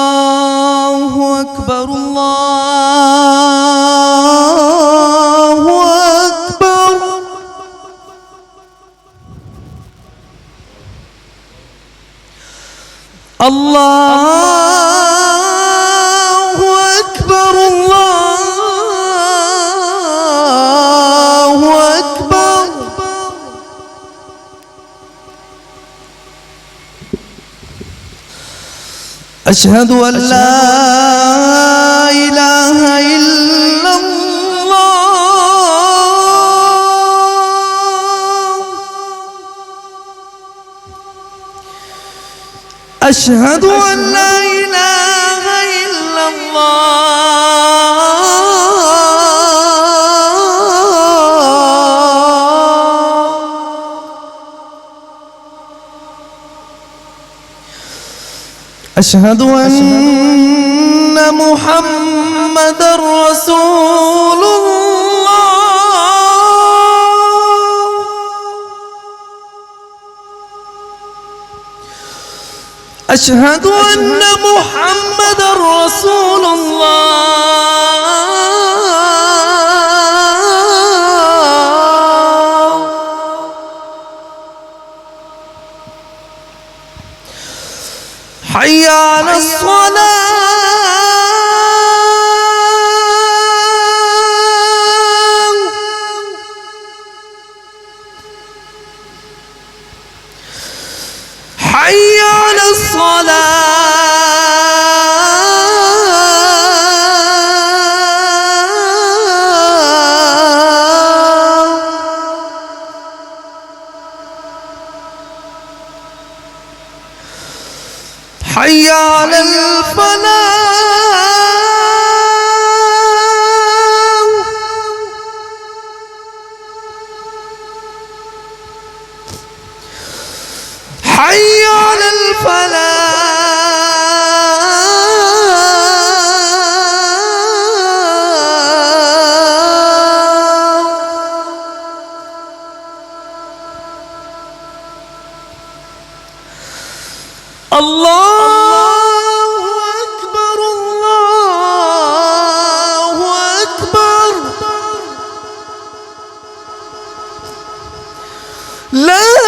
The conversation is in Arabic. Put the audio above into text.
الله أكبر الله أكبر. الله أكبر الله أكبر. أشهد أن لا إله إلا الله. أشهد أن لا إله إلا الله. أشهد أن محمدًا رسول الله. أشهد أن محمدًا رسول الله. حي على الصلاة. حي على الصلاة. حي على الفلاح. حي على الفلاح. الله أكبر الله أكبر. لا